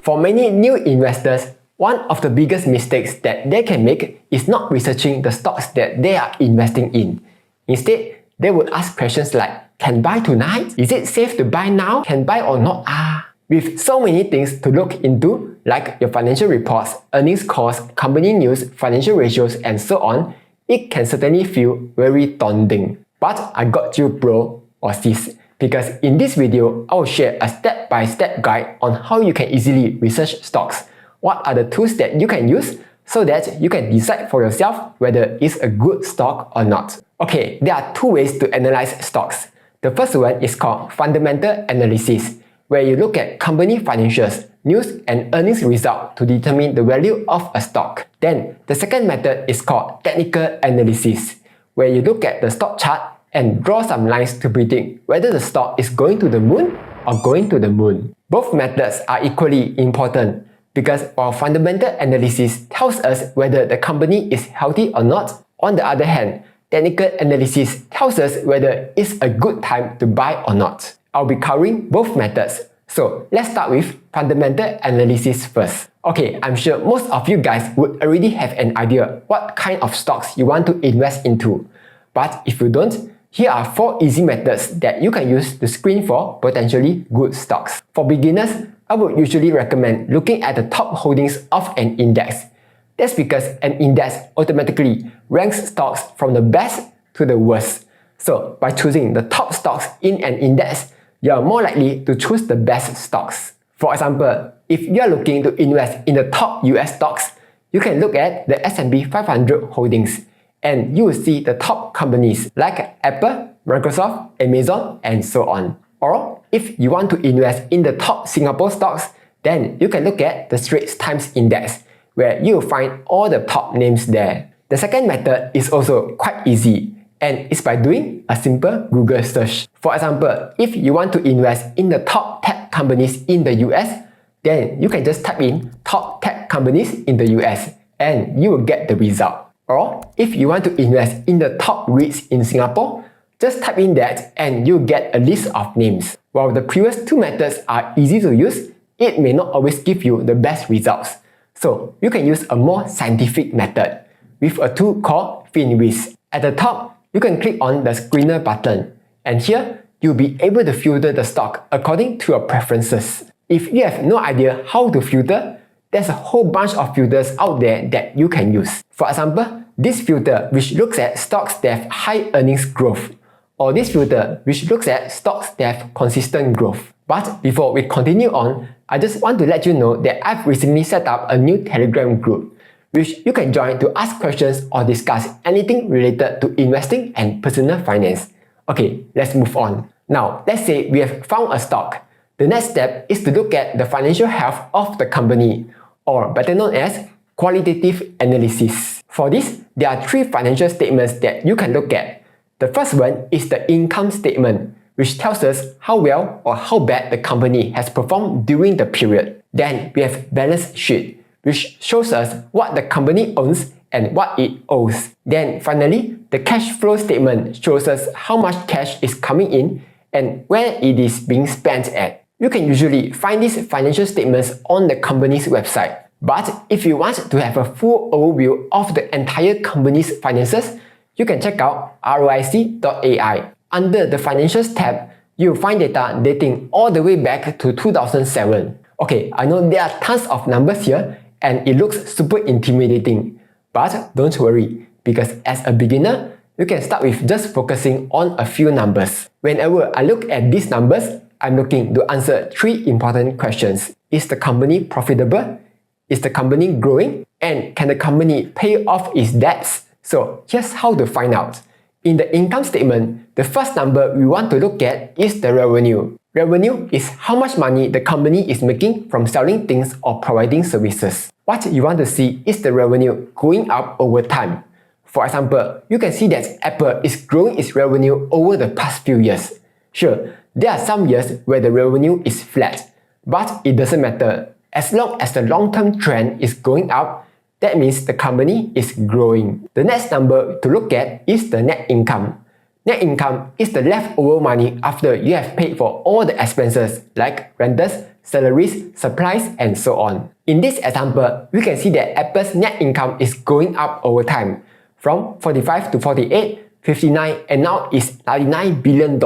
For many new investors, one of the biggest mistakes that they can make is not researching the stocks that they are investing in. Instead, they would ask questions like, can buy tonight? Is it safe to buy now? Can buy or not? With so many things to look into, like your financial reports, earnings calls, company news, financial ratios, and so on, it can certainly feel very daunting. But I got you, bro or sis, because in this video, I will share a step-by-step guide on how you can easily research stocks. What are the tools that you can use so that you can decide for yourself whether it's a good stock or not. Okay, there are two ways to analyze stocks. The first one is called fundamental analysis, where you look at company financials, news, and earnings result to determine the value of a stock. Then, the second method is called technical analysis, where you look at the stock chart and draw some lines to predict whether the stock is going to the moon or going to the moon. Both methods are equally important because while fundamental analysis tells us whether the company is healthy or not, on the other hand, technical analysis tells us whether it's a good time to buy or not. I'll be covering both methods. So let's start with fundamental analysis first. Okay, I'm sure most of you guys would already have an idea what kind of stocks you want to invest into. But if you don't, here are 4 easy methods that you can use to screen for potentially good stocks. For beginners, I would usually recommend looking at the top holdings of an index. That's because an index automatically ranks stocks from the best to the worst. So by choosing the top stocks in an index, you are more likely to choose the best stocks. For example, if you are looking to invest in the top US stocks, you can look at the S&P 500 holdings and you will see the top companies like Apple, Microsoft, Amazon, and so on. Or if you want to invest in the top Singapore stocks, then you can look at the Straits Times Index, where you will find all the top names there. The second method is also quite easy, and it's by doing a simple Google search. For example, if you want to invest in the top tech companies in the US, then you can just type in top tech companies in the US and you will get the result. Or if you want to invest in the top REITs in Singapore, just type in that and you'll get a list of names. While the previous two methods are easy to use, it may not always give you the best results. So you can use a more scientific method with a tool called FinRisk. At the top, you can click on the screener button, and here you'll be able to filter the stock according to your preferences. If you have no idea how to filter, there's a whole bunch of filters out there that you can use. For example, this filter which looks at stocks that have high earnings growth, or this filter which looks at stocks that have consistent growth. But before we continue on, I just want to let you know that I've recently set up a new Telegram group which you can join to ask questions or discuss anything related to investing and personal finance. Okay, let's move on. Now, let's say we have found a stock. The next step is to look at the financial health of the company, or better known as qualitative analysis. For this, there are 3 financial statements that you can look at. The first one is the income statement, which tells us how well or how bad the company has performed during the period. Then we have balance sheet, which shows us what the company owns and what it owes. Then finally, the cash flow statement shows us how much cash is coming in and where it is being spent at. You can usually find these financial statements on the company's website. But if you want to have a full overview of the entire company's finances, you can check out ROIC.ai. Under the Financials tab, you'll find data dating all the way back to 2007. Okay, I know there are tons of numbers here and it looks super intimidating. But don't worry, because as a beginner, you can start with just focusing on a few numbers. Whenever I look at these numbers, I'm looking to answer 3 important questions. Is the company profitable? Is the company growing? And can the company pay off its debts? So here's how to find out. In the income statement, the first number we want to look at is the revenue. Revenue is how much money the company is making from selling things or providing services. What you want to see is the revenue going up over time. For example, you can see that Apple is growing its revenue over the past few years. Sure, there are some years where the revenue is flat, but it doesn't matter. As long as the long-term trend is going up, that means the company is growing. The next number to look at is the net income. Net income is the leftover money after you have paid for all the expenses like rentals, salaries, supplies, and so on. In this example, we can see that Apple's net income is going up over time, from 45 to 48, 59, and now is $99 billion.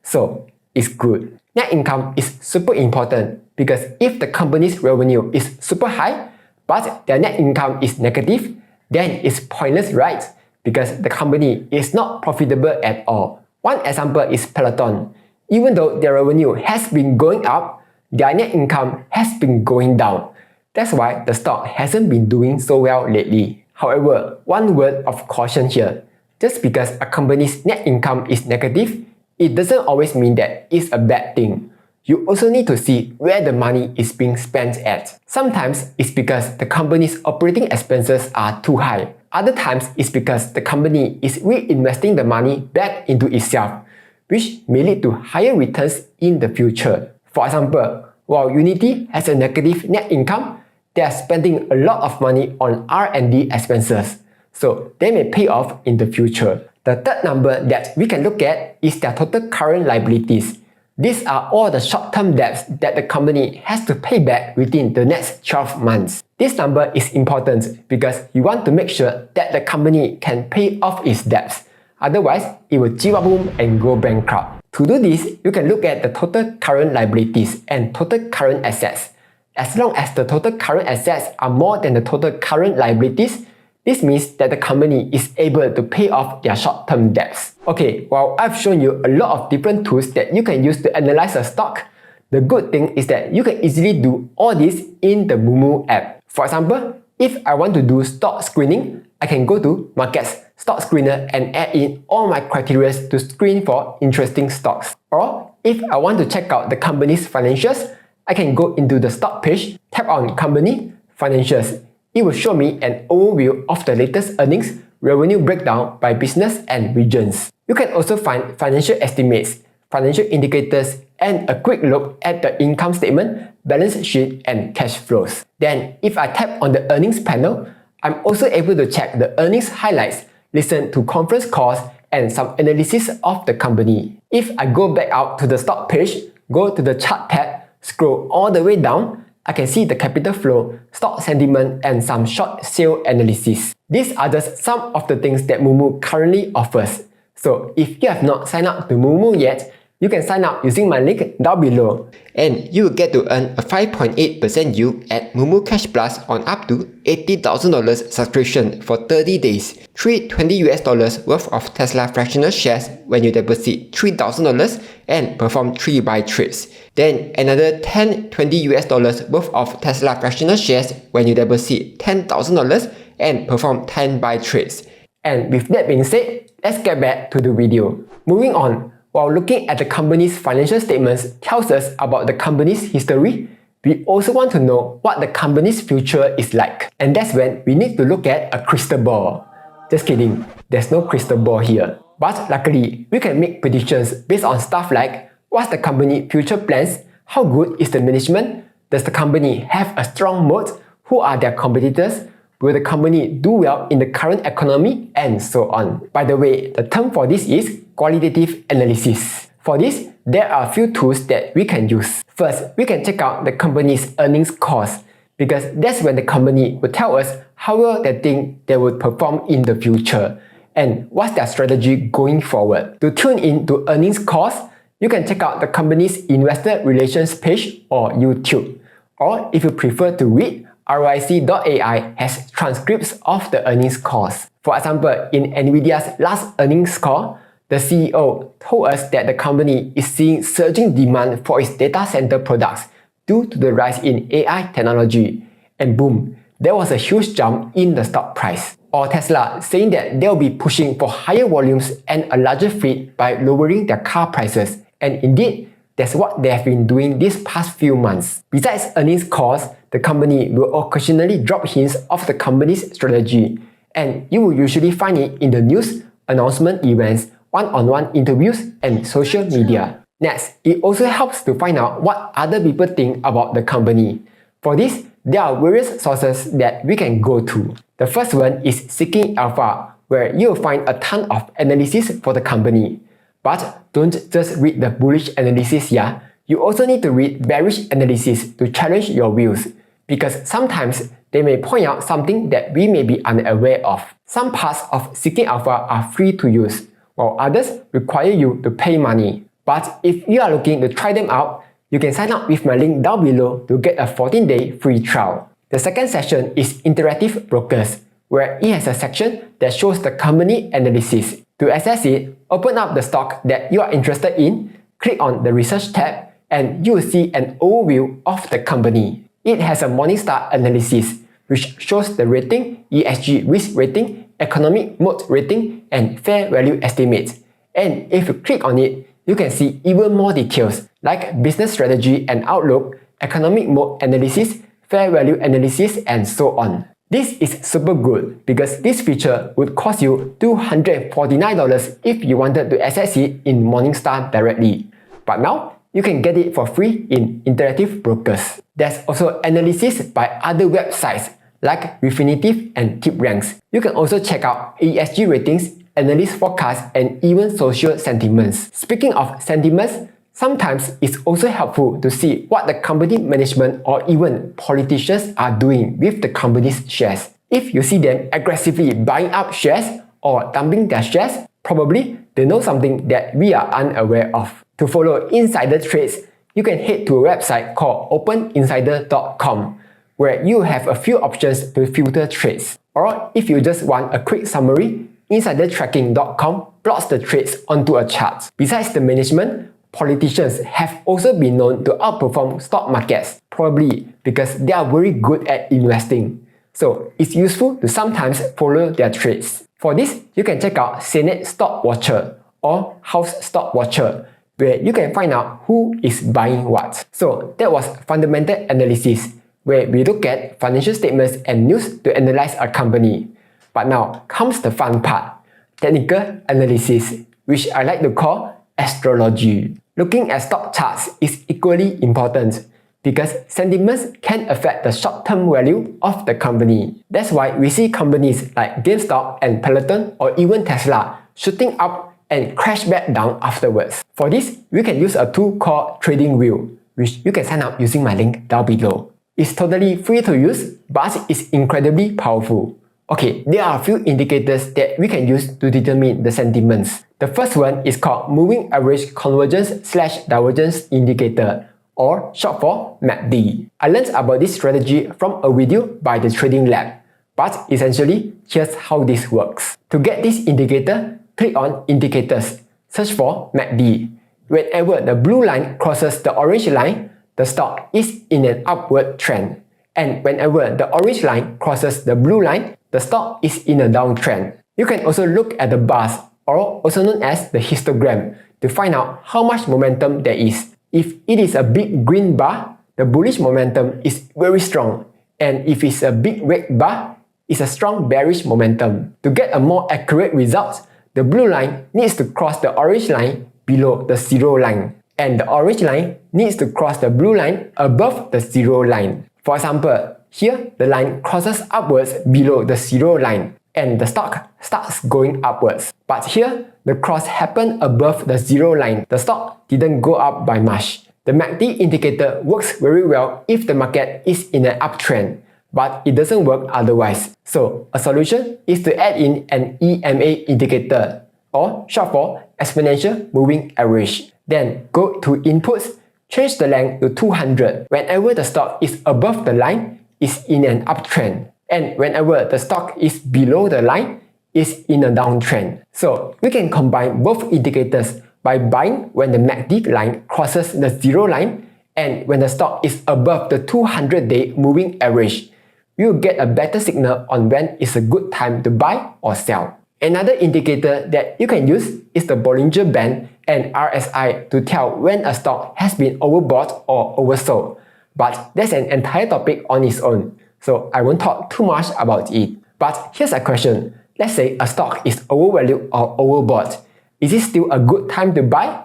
So, it's good. Net income is super important because if the company's revenue is super high, but their net income is negative, then it's pointless, right? Because the company is not profitable at all. One example is Peloton. Even though their revenue has been going up, their net income has been going down. That's why the stock hasn't been doing so well lately. However, one word of caution here. Just because a company's net income is negative, it doesn't always mean that it's a bad thing. You also need to see where the money is being spent at. Sometimes it's because the company's operating expenses are too high. Other times it's because the company is reinvesting the money back into itself, which may lead to higher returns in the future. For example, while Unity has a negative net income, they are spending a lot of money on R&D expenses, so they may pay off in the future. The third number that we can look at is their total current liabilities. These are all the short-term debts that the company has to pay back within the next 12 months. This number is important because you want to make sure that the company can pay off its debts. Otherwise, it will boom and go bankrupt. To do this, you can look at the total current liabilities and total current assets. As long as the total current assets are more than the total current liabilities, this means that the company is able to pay off their short-term debts. Okay, while I've shown you a lot of different tools that you can use to analyze a stock, the good thing is that you can easily do all this in the moomoo app. For example, if I want to do stock screening, I can go to Markets, Stock Screener and add in all my criteria to screen for interesting stocks. Or if I want to check out the company's financials, I can go into the stock page, tap on Company, Financials. It will show me an overview of the latest earnings, revenue breakdown by business and regions. You can also find financial estimates, financial indicators, and a quick look at the income statement, balance sheet, and cash flows. Then, if I tap on the earnings panel, I'm also able to check the earnings highlights, listen to conference calls, and some analysis of the company. If I go back out to the stock page, go to the chart tab, scroll all the way down, I can see the capital flow, stock sentiment, and some short sale analysis. These are just some of the things that moomoo currently offers. So if you have not signed up to moomoo yet, you can sign up using my link down below. And you will get to earn a 5.8% yield at Moomoo Cash Plus on up to $80,000 subscription for 30 days. 320 US dollars worth of Tesla fractional shares when you deposit $3,000 and perform 3 buy trades. Then another 10-20 US dollars worth of Tesla fractional shares when you deposit $10,000 and perform 10 buy trades. And with that being said, let's get back to the video. Moving on. While looking at the company's financial statements tells us about the company's history, we also want to know what the company's future is like. And that's when we need to look at a crystal ball. Just kidding, there's no crystal ball here. But luckily, we can make predictions based on stuff like what's the company's future plans, how good is the management, does the company have a strong moat, who are their competitors, will the company do well in the current economy, and so on. By the way, the term for this is qualitative analysis. For this, there are a few tools that we can use. First, we can check out the company's earnings calls because that's when the company will tell us how well they think they would perform in the future and what's their strategy going forward. To tune in to earnings calls, you can check out the company's investor relations page or YouTube. Or if you prefer to read, ROIC.ai has transcripts of the earnings calls. For example, in Nvidia's last earnings call, the CEO told us that the company is seeing surging demand for its data center products due to the rise in AI technology. And boom, there was a huge jump in the stock price. Or Tesla saying that they'll be pushing for higher volumes and a larger fleet by lowering their car prices. And indeed, that's what they have been doing these past few months. Besides earnings calls, the company will occasionally drop hints of the company's strategy. And you will usually find it in the news, announcement events, one-on-one interviews, and social media. Next, it also helps to find out what other people think about the company. For this, there are various sources that we can go to. The first one is Seeking Alpha, where you will find a ton of analysis for the company. But don't just read the bullish analysis here. You also need to read bearish analysis to challenge your views, because sometimes they may point out something that we may be unaware of. Some parts of Seeking Alpha are free to use, while others require you to pay money. But if you are looking to try them out, you can sign up with my link down below to get a 14-day free trial. The second section is Interactive Brokers, where it has a section that shows the company analysis. To access it, open up the stock that you are interested in, click on the Research tab, and you will see an overview of the company. It has a Morningstar analysis, which shows the rating, ESG risk rating, economic moat rating, and fair value estimates. And if you click on it, you can see even more details like business strategy and outlook, economic moat analysis, fair value analysis, and so on. This is super good because this feature would cost you $249 if you wanted to access it in Morningstar directly. But now, you can get it for free in Interactive Brokers. There's also analysis by other websites like Refinitiv and TipRanks. You can also check out ESG ratings, analyst forecasts, and even social sentiments. Speaking of sentiments, sometimes it's also helpful to see what the company management or even politicians are doing with the company's shares. If you see them aggressively buying up shares or dumping their shares, probably they know something that we are unaware of. To follow insider trades, you can head to a website called openinsider.com, where you have a few options to filter trades. Or if you just want a quick summary, insidertracking.com plots the trades onto a chart. Besides the management, politicians have also been known to outperform stock markets, probably because they are very good at investing. So it's useful to sometimes follow their trades. For this, you can check out Senate Stock Watcher or House Stock Watcher, where you can find out who is buying what. So that was fundamental analysis, where we look at financial statements and news to analyze a company. But now comes the fun part, technical analysis, which I like to call astrology. Looking at stock charts is equally important because sentiments can affect the short-term value of the company. That's why we see companies like GameStop and Peloton or even Tesla shooting up and crash back down afterwards. For this, we can use a tool called TradingView, which you can sign up using my link down below. It's totally free to use, but it's incredibly powerful. Okay, there are a few indicators that we can use to determine the sentiments. The first one is called Moving Average Convergence/Divergence Indicator, or short for MACD. I learned about this strategy from a video by the Trading Lab, but essentially, here's how this works. To get this indicator, click on Indicators, search for MACD. Whenever the blue line crosses the orange line, the stock is in an upward trend. And whenever the orange line crosses the blue line, the stock is in a downtrend. You can also look at the bars, or also known as the histogram, to find out how much momentum there is. If it is a big green bar, the bullish momentum is very strong. And if it's a big red bar, it's a strong bearish momentum. To get a more accurate result, the blue line needs to cross the orange line below the zero line, and the orange line needs to cross the blue line above the zero line. For example, here the line crosses upwards below the zero line, and the stock starts going upwards. But here, the cross happened above the zero line. The stock didn't go up by much. The MACD indicator works very well if the market is in an uptrend, but it doesn't work otherwise. So a solution is to add in an EMA indicator, or short for Exponential Moving Average. Then go to Inputs, change the length to 200. Whenever the stock is above the line, it's in an uptrend. And whenever the stock is below the line, it's in a downtrend. So we can combine both indicators by buying when the MACD line crosses the zero line and when the stock is above the 200-day moving average. You will get a better signal on when it's a good time to buy or sell. Another indicator that you can use is the Bollinger Band and RSI to tell when a stock has been overbought or oversold. But that's an entire topic on its own, so I won't talk too much about it. But here's a question. Let's say a stock is overvalued or overbought. Is it still a good time to buy?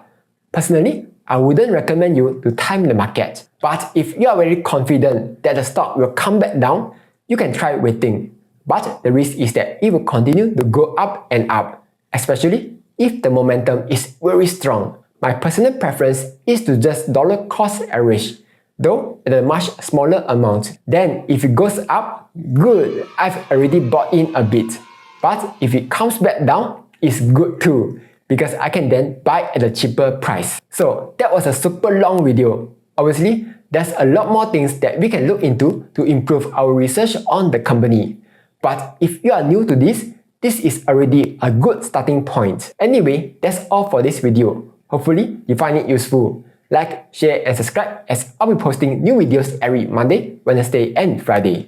Personally, I wouldn't recommend you to time the market. But if you are very confident that the stock will come back down, you can try waiting. But the risk is that it will continue to go up and up, especially if the momentum is very strong. My personal preference is to just dollar cost average, though at a much smaller amount. Then if it goes up, good, I've already bought in a bit. But if it comes back down, it's good too, because I can then buy at a cheaper price. So that was a super long video. Obviously, there's a lot more things that we can look into to improve our research on the company. But if you are new to this is already a good starting point. Anyway, that's all for this video. Hopefully, you find it useful. Like, share and subscribe as I'll be posting new videos every Monday, Wednesday and Friday.